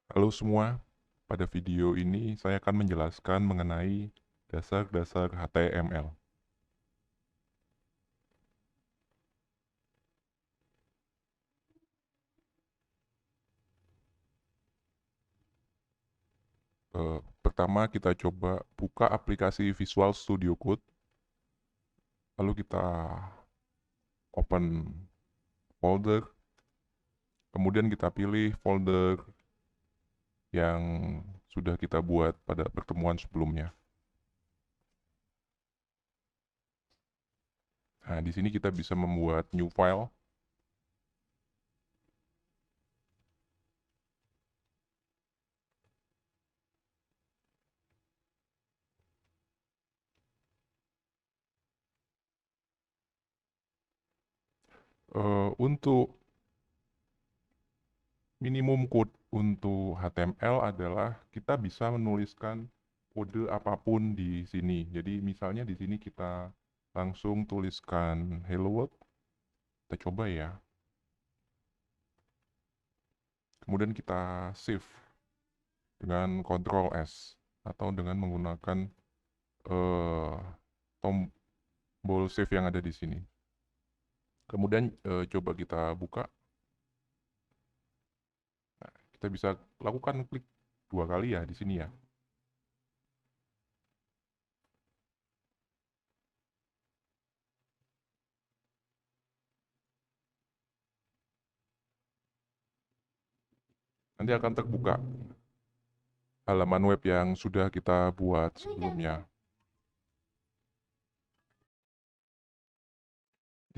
Halo semua, pada video ini saya akan menjelaskan mengenai dasar-dasar HTML. Pertama kita coba buka aplikasi Visual Studio Code, lalu kita open folder, kemudian kita pilih folder yang sudah kita buat pada pertemuan sebelumnya. Nah, di sini kita bisa membuat new file. Untuk minimum code untuk HTML adalah kita bisa menuliskan kode apapun di sini. Jadi misalnya di sini kita langsung tuliskan hello world. Kita coba ya. Kemudian kita save dengan Ctrl S atau dengan menggunakan eh, tombol save yang ada di sini. Kemudian coba kita buka. Nah, kita bisa lakukan klik 2 kali ya di sini ya. Nanti akan terbuka halaman web yang sudah kita buat sebelumnya.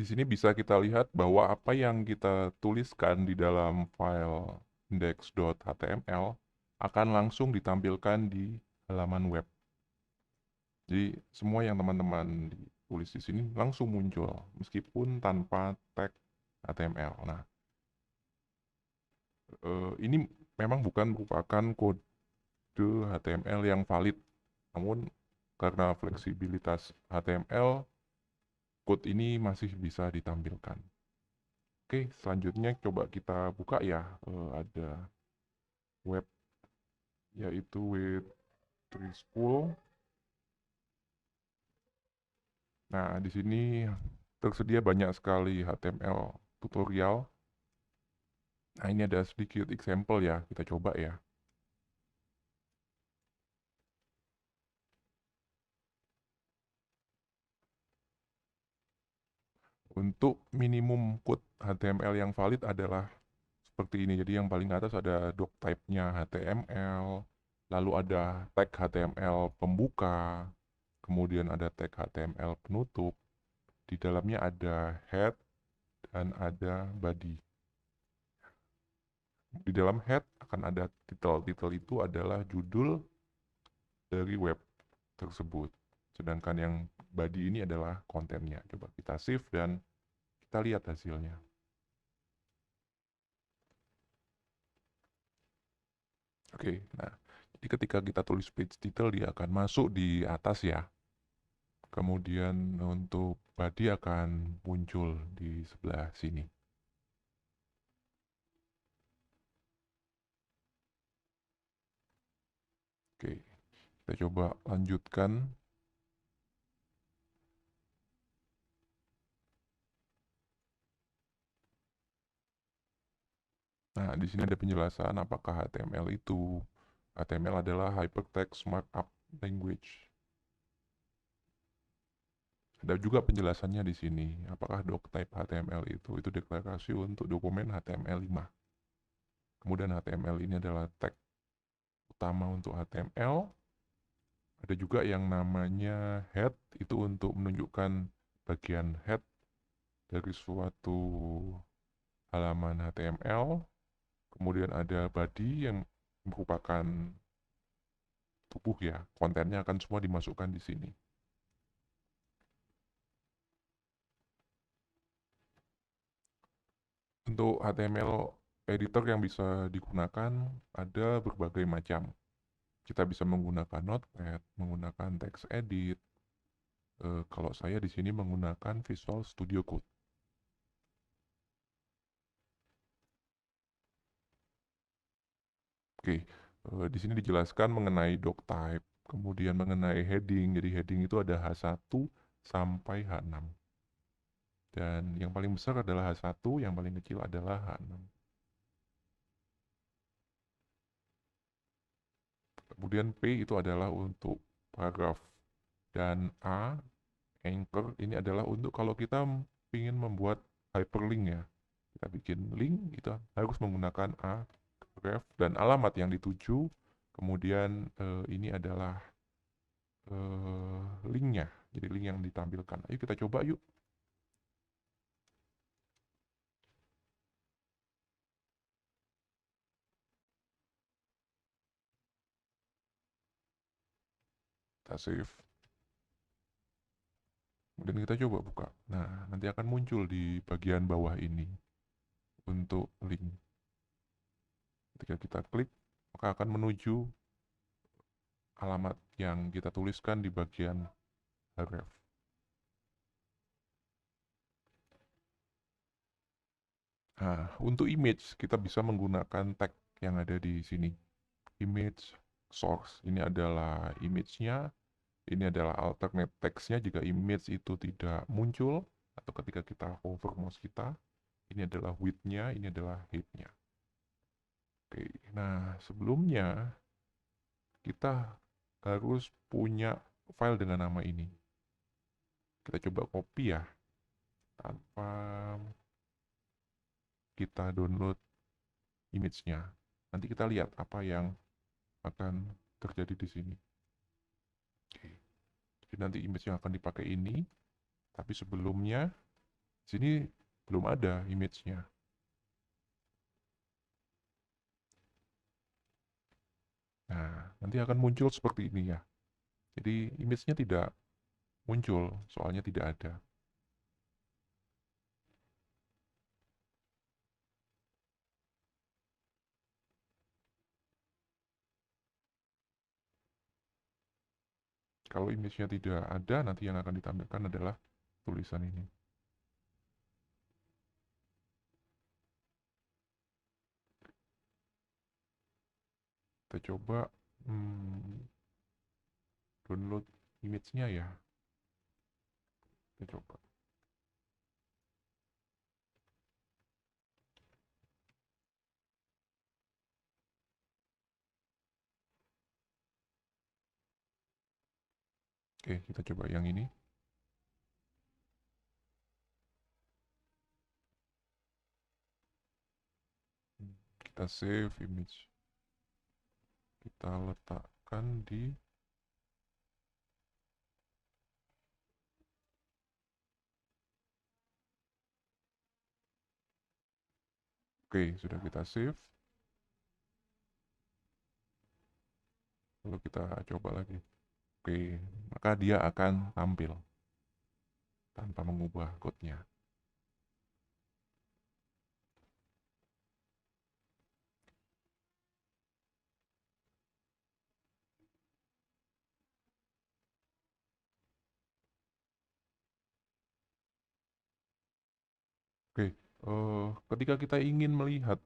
Di sini bisa kita lihat bahwa apa yang kita tuliskan di dalam file index.html akan langsung ditampilkan di halaman web. Jadi semua yang teman-teman tulis di sini langsung muncul meskipun tanpa tag HTML. Nah, ini memang bukan merupakan kode HTML yang valid, namun karena fleksibilitas HTML, code ini masih bisa ditampilkan. Oke, selanjutnya coba kita buka ya. Ada web yaitu with School. Nah, di sini tersedia banyak sekali HTML tutorial. Nah, ini ada sedikit example ya, kita coba ya. Untuk minimum code HTML yang valid adalah seperti ini. Jadi yang paling atas ada doc type-nya HTML, lalu ada tag HTML pembuka, kemudian ada tag HTML penutup, di dalamnya ada head dan ada body. Di dalam head akan ada title. Title itu adalah judul dari web tersebut. Sedangkan yang body ini adalah kontennya. Coba kita save dan kita lihat hasilnya. Oke, nah jadi ketika kita tulis page title dia akan masuk di atas ya. Kemudian untuk body akan muncul di sebelah sini. Oke, kita coba lanjutkan. Nah, di sini ada penjelasan apakah HTML itu. HTML adalah Hypertext Markup Language. Ada juga penjelasannya di sini. Apakah doctype HTML itu deklarasi untuk dokumen HTML5. Kemudian HTML ini adalah tag utama untuk HTML. Ada juga yang namanya head, itu untuk menunjukkan bagian head dari suatu halaman HTML. Kemudian ada body yang merupakan tubuh ya, kontennya akan semua dimasukkan di sini. Untuk HTML editor yang bisa digunakan ada berbagai macam. Kita bisa menggunakan Notepad, menggunakan text edit. Kalau saya di sini menggunakan Visual Studio Code. Oke, Oke, di sini dijelaskan mengenai doctype, kemudian mengenai heading. Jadi heading itu ada H1 sampai H6. Dan yang paling besar adalah H1, yang paling kecil adalah H6. Kemudian P itu adalah untuk paragraf. Dan A, anchor, ini adalah untuk kalau kita ingin membuat hyperlink ya. Kita bikin link, itu harus menggunakan A, ref, dan alamat yang dituju. Kemudian ini adalah linknya, jadi link yang ditampilkan. Ayo kita coba yuk. Kita save. Kemudian kita coba buka. Nah, nanti akan muncul di bagian bawah ini untuk link. Ketika kita klik, maka akan menuju alamat yang kita tuliskan di bagian href. Nah, untuk image kita bisa menggunakan tag yang ada di sini. Image source. Ini adalah image-nya. Ini adalah alternate text-nya jika image itu tidak muncul atau ketika kita hover mouse kita. Ini adalah width-nya, ini adalah height-nya. Oke, nah sebelumnya kita harus punya file dengan nama ini. Kita coba copy ya, tanpa kita download image-nya. Nanti kita lihat apa yang akan terjadi di sini. Oke. Jadi nanti image yang akan dipakai ini, tapi sebelumnya sini belum ada image-nya. Nah, nanti akan muncul seperti ini ya. Jadi image-nya tidak muncul, soalnya tidak ada. Kalau image-nya tidak ada, nanti yang akan ditampilkan adalah tulisan ini. Kita coba download image-nya ya. Kita coba. Oke, kita coba yang ini. Kita save image. Kita letakkan di Oke, sudah kita save. Lalu kita coba lagi. Oke, maka dia akan tampil tanpa mengubah code-nya. Oke, ketika kita ingin melihat,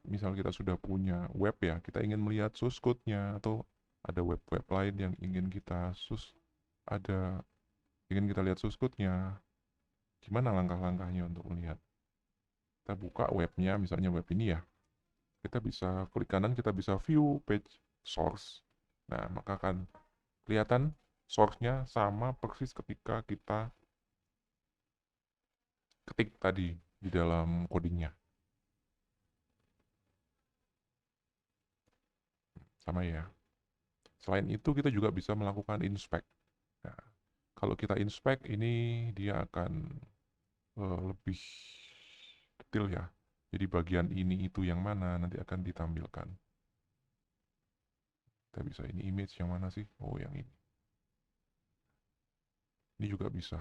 misal kita sudah punya web ya, kita ingin melihat source code-nya atau ada web-web lain yang ada ingin kita lihat source code-nya. Gimana langkah-langkahnya untuk melihat? Kita buka webnya, misalnya web ini ya. Kita bisa klik kanan, kita bisa view page source. Nah, maka akan kelihatan source-nya sama persis ketika kita ketik tadi di dalam codingnya. Sama ya. Selain itu kita juga bisa melakukan inspect. Nah, kalau kita inspect ini dia akan lebih detail ya. Jadi bagian ini itu yang mana nanti akan ditampilkan. Kita bisa ini image yang mana sih? Oh, yang ini. Ini juga bisa.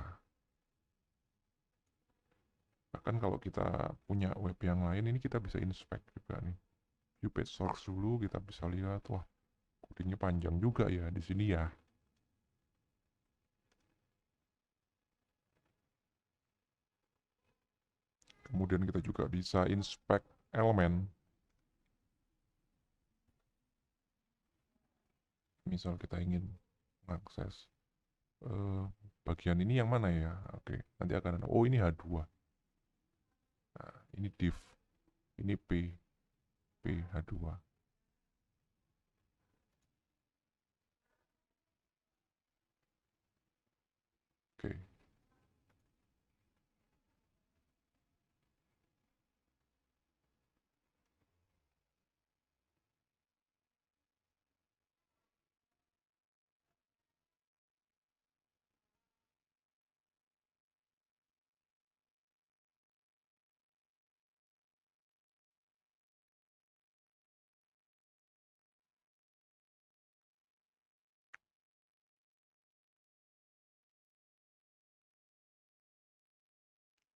Bahkan kalau kita punya web yang lain ini kita bisa inspect juga nih. View page source dulu kita bisa lihat, wah codingnya panjang juga ya di sini ya. Kemudian kita juga bisa inspect elemen. Misal kita ingin mengakses bagian ini yang mana ya, oke, nanti akan ada, oh ini H2, nah ini div, ini P H2. Oke.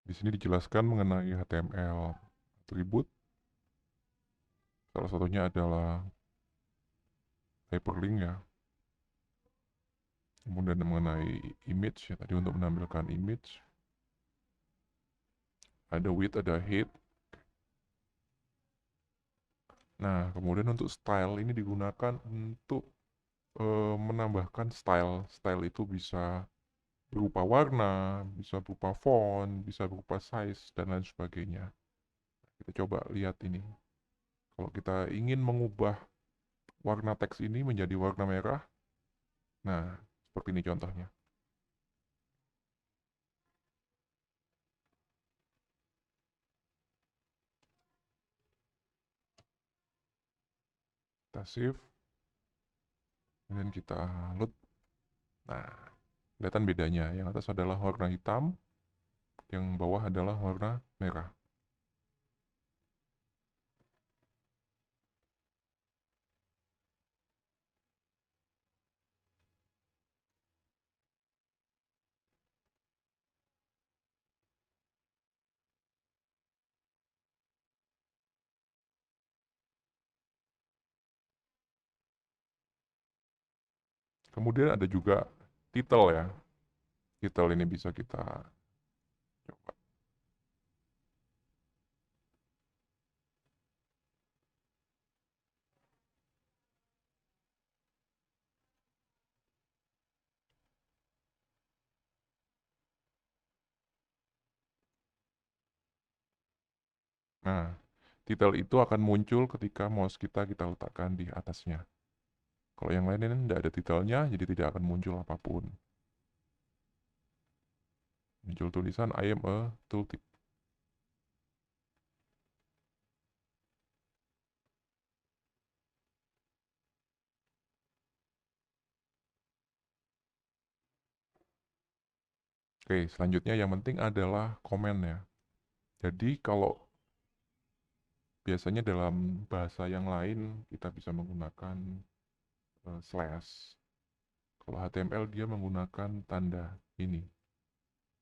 Di sini dijelaskan mengenai HTML atribut. Salah satunya adalah hyperlink ya. Kemudian mengenai image ya, tadi untuk menampilkan image. Ada width, ada height. Nah, kemudian untuk style ini digunakan untuk menambahkan style. Style itu bisa berupa warna, bisa berupa font, bisa berupa size, dan lain sebagainya. Kita coba lihat ini. Kalau kita ingin mengubah warna teks ini menjadi warna merah, nah seperti ini contohnya. Kita save, kemudian kita load. Nah, kelihatan bedanya. Yang atas adalah warna hitam, yang bawah adalah warna merah. Kemudian ada juga title ya. Title ini bisa kita coba. Nah, title itu akan muncul ketika mouse kita letakkan di atasnya. Kalau yang lain ini tidak ada titelnya, jadi tidak akan muncul apapun. Muncul tulisan I am a tooltip. Oke, selanjutnya yang penting adalah komen ya. Jadi kalau biasanya dalam bahasa yang lain kita bisa menggunakan slash. Kalau HTML dia menggunakan tanda ini.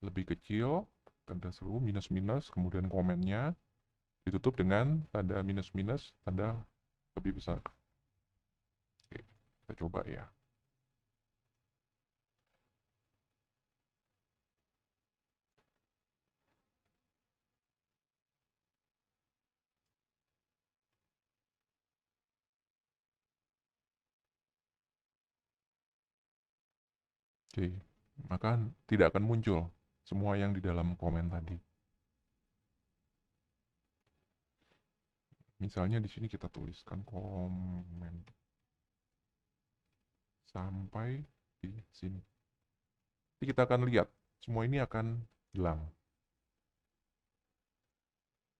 Lebih kecil, tanda seru, minus minus, kemudian komennya ditutup dengan tanda minus minus, tanda lebih besar. Oke, kita coba ya. Oke, maka tidak akan muncul semua yang di dalam komen tadi. Misalnya di sini kita tuliskan komen sampai di sini. Jadi kita akan lihat semua ini akan hilang.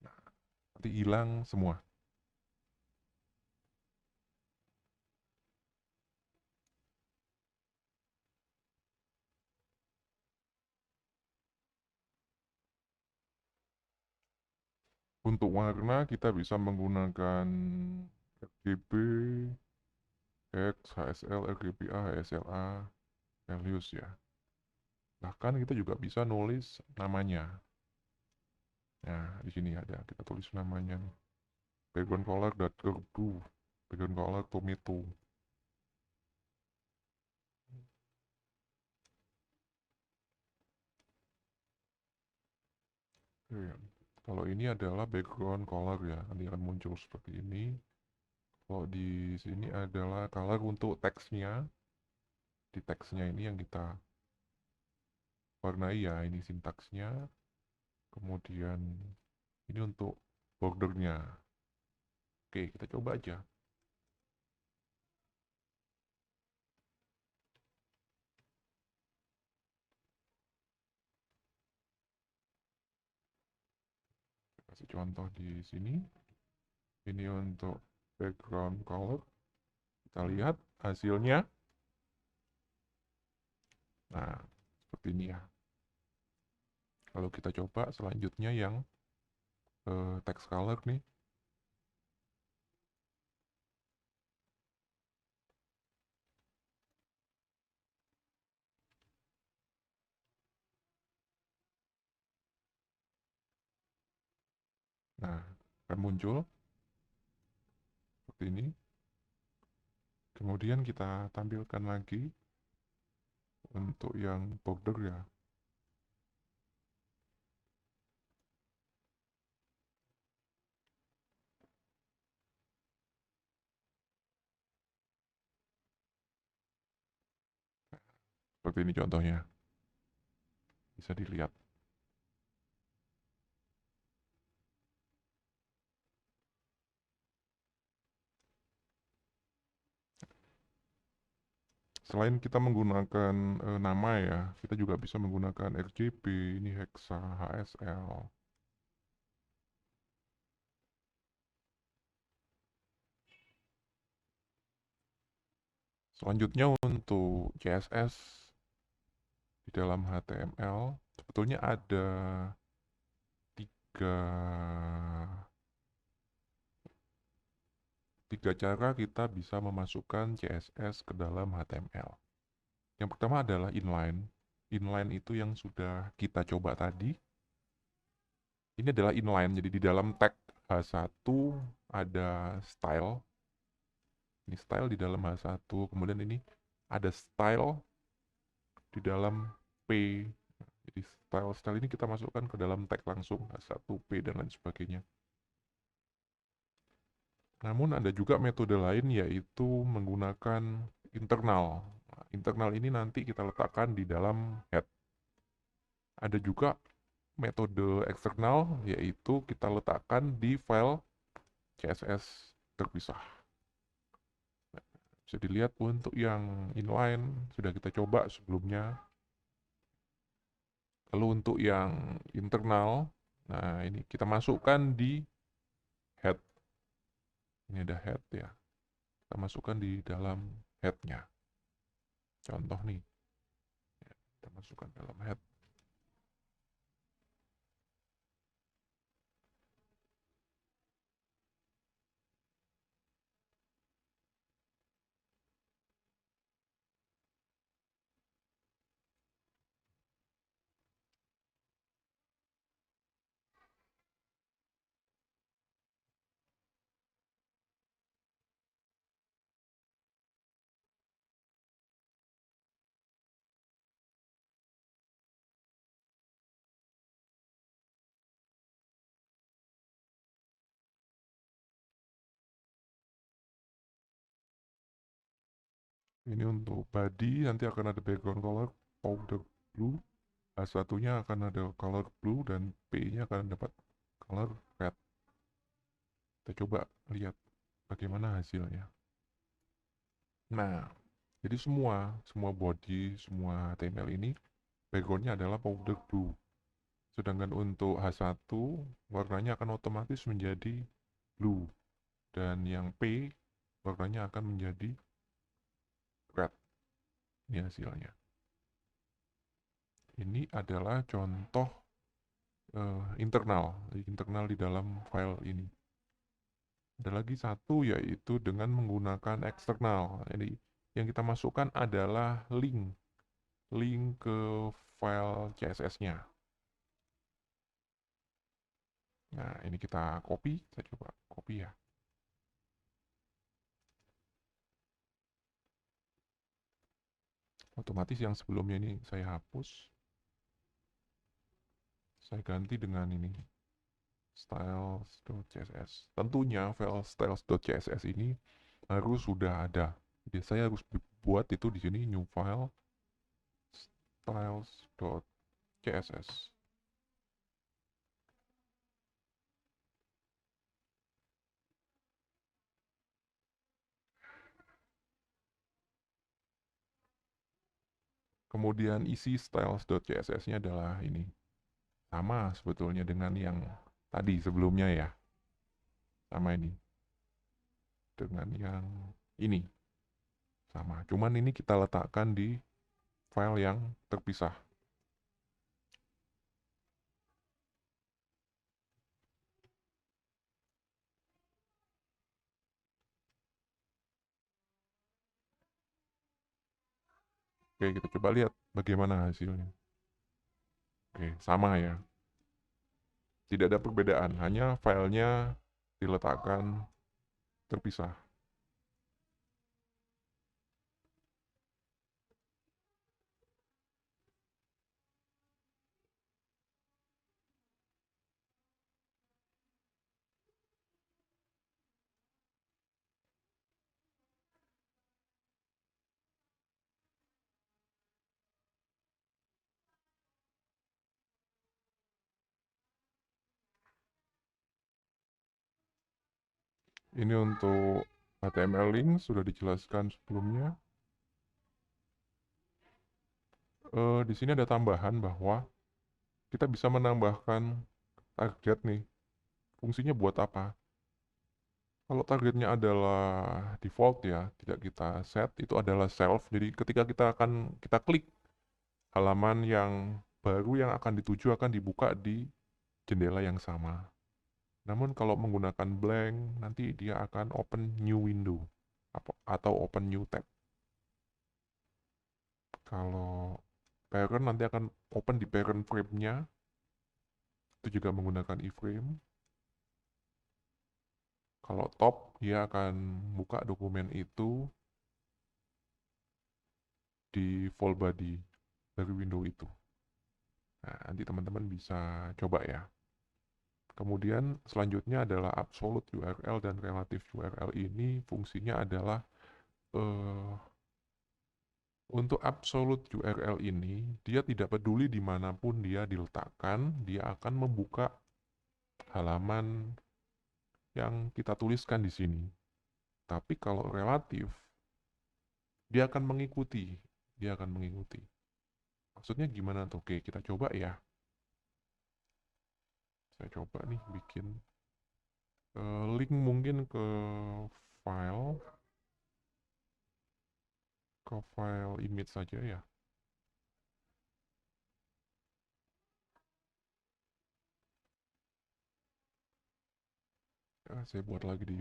Nah, nanti hilang semua. Untuk warna kita bisa menggunakan RGB, X, HSL, RGBA, HSLA, Helios ya. Bahkan kita juga bisa nulis namanya. Nah, di sini ada kita tulis namanya nih. Background color blue, background color tomato. Oke. Kalau ini adalah background color ya, nanti akan muncul seperti ini. Kalau di sini adalah color untuk teksnya. Di teksnya ini yang kita warnai ya, ini sintaksnya. Kemudian ini untuk bordernya. Oke, kita coba aja. Kasih contoh di sini. Ini untuk background color. Kita lihat hasilnya. Nah, seperti ini ya. Kalau kita coba selanjutnya yang text color nih. Nah, akan muncul seperti ini. Kemudian kita tampilkan lagi untuk yang border ya. Seperti ini contohnya. Bisa dilihat. Selain kita menggunakan nama ya, kita juga bisa menggunakan RGB, ini hexa, HSL. Selanjutnya untuk CSS di dalam HTML, sebetulnya ada tiga, tiga cara kita bisa memasukkan CSS ke dalam HTML. Yang pertama adalah inline. Inline itu yang sudah kita coba tadi. Ini adalah inline, jadi di dalam tag H1 ada style. Ini style di dalam H1, kemudian ini ada style di dalam P. Jadi style-style ini kita masukkan ke dalam tag langsung, H1, P, dan lain sebagainya. Namun ada juga metode lain yaitu menggunakan internal. Nah, internal ini nanti kita letakkan di dalam head. Ada juga metode eksternal yaitu kita letakkan di file CSS terpisah. Bisa dilihat untuk yang inline sudah kita coba sebelumnya. Lalu untuk yang internal, nah ini kita masukkan di head. Ini ada head ya. Kita masukkan di dalam headnya. Contoh nih, kita masukkan dalam head. Ini untuk body, nanti akan ada background color powder blue. H1-nya akan ada color blue dan P-nya akan dapat color red. Kita coba lihat bagaimana hasilnya. Nah, jadi semua body, semua HTML ini backgroundnya adalah powder blue. Sedangkan untuk H1 warnanya akan otomatis menjadi blue. Dan yang P warnanya akan menjadi red. Ini hasilnya. Ini adalah contoh internal di dalam file ini. Ada lagi satu yaitu dengan menggunakan eksternal. Jadi yang kita masukkan adalah link ke file CSS-nya. Nah, ini kita copy, saya coba copy ya. Otomatis yang sebelumnya ini saya hapus. Saya ganti dengan ini styles.css. Tentunya file styles.css ini harus sudah ada. Jadi saya harus buat itu di sini new file styles.css. Kemudian isi styles.css-nya adalah ini. Sama sebetulnya dengan yang tadi sebelumnya ya. Sama ini. Dengan yang ini. Sama. Cuman ini kita letakkan di file yang terpisah. Oke, kita coba lihat bagaimana hasilnya. Oke, sama ya. Tidak ada perbedaan, hanya filenya diletakkan terpisah. Ini untuk HTML link sudah dijelaskan sebelumnya. Di sini ada tambahan bahwa kita bisa menambahkan target nih. Fungsinya buat apa? Kalau targetnya adalah default ya, tidak kita set, itu adalah self. Jadi ketika kita klik, halaman yang baru yang akan dituju akan dibuka di jendela yang sama. Namun kalau menggunakan blank, nanti dia akan open new window atau open new tab. Kalau parent nanti akan open di parent frame-nya, itu juga menggunakan iframe. Kalau top, dia akan buka dokumen itu di full body dari window itu. Nah, nanti teman-teman bisa coba ya. Kemudian selanjutnya adalah absolute URL dan relative URL ini fungsinya adalah eh, untuk absolute URL ini dia tidak peduli dimanapun dia diletakkan, dia akan membuka halaman yang kita tuliskan di sini. Tapi kalau relatif, dia akan mengikuti, dia akan mengikuti. Maksudnya gimana tuh? Oke, kita coba ya. Saya coba nih bikin link mungkin file, ke file image saja ya. Saya buat lagi di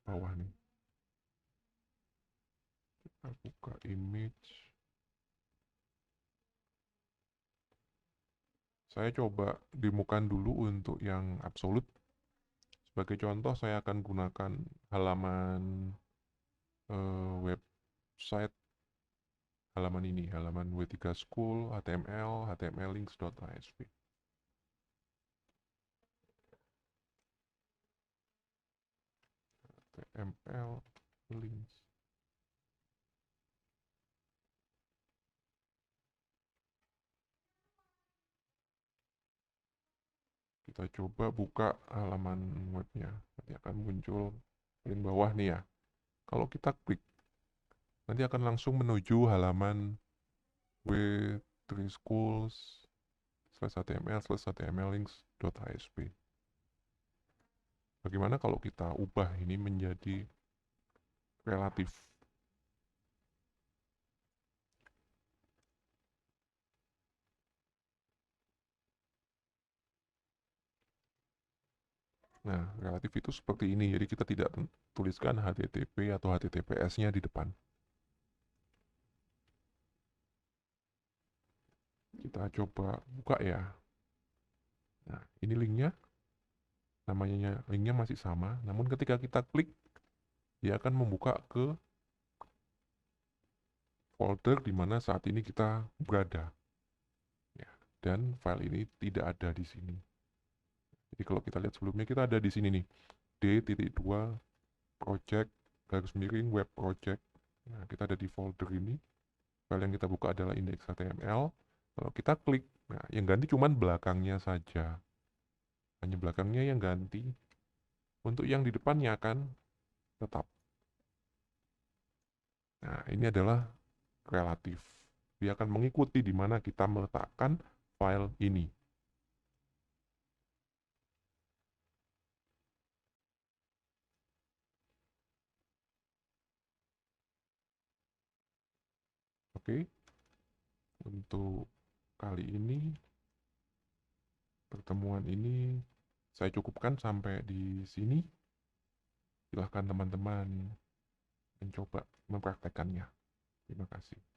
bawah nih. Kita buka image. Saya coba demokan dulu untuk yang absolute. Sebagai contoh, saya akan gunakan halaman website, halaman ini, halaman W3 School, HTML, htmllinks.asp. HTML links. Kita coba buka halaman webnya. Nanti akan muncul paling bawah nih ya. Kalau kita klik, nanti akan langsung menuju halaman w3 schools /html/htmllinks.asp. Bagaimana kalau kita ubah ini menjadi relatif? Nah, relatif itu seperti ini. Jadi kita tidak tuliskan HTTP atau HTTPS-nya di depan. Kita coba buka ya. Nah, ini linknya. Namanya linknya masih sama. Namun ketika kita klik, dia akan membuka ke folder di mana saat ini kita berada. Ya, dan file ini tidak ada di sini. Jadi kalau kita lihat sebelumnya kita ada di sini nih. D.2 project garis miring web project. Nah, kita ada di folder ini. File yang kita buka adalah index.html. Kalau kita klik, nah yang ganti cuman belakangnya saja. Hanya belakangnya yang ganti. Untuk yang di depannya akan tetap. Nah, ini adalah relatif. Dia akan mengikuti di mana kita meletakkan file ini. Oke, untuk kali ini, pertemuan ini saya cukupkan sampai di sini. Silahkan teman-teman mencoba mempraktekannya. Terima kasih.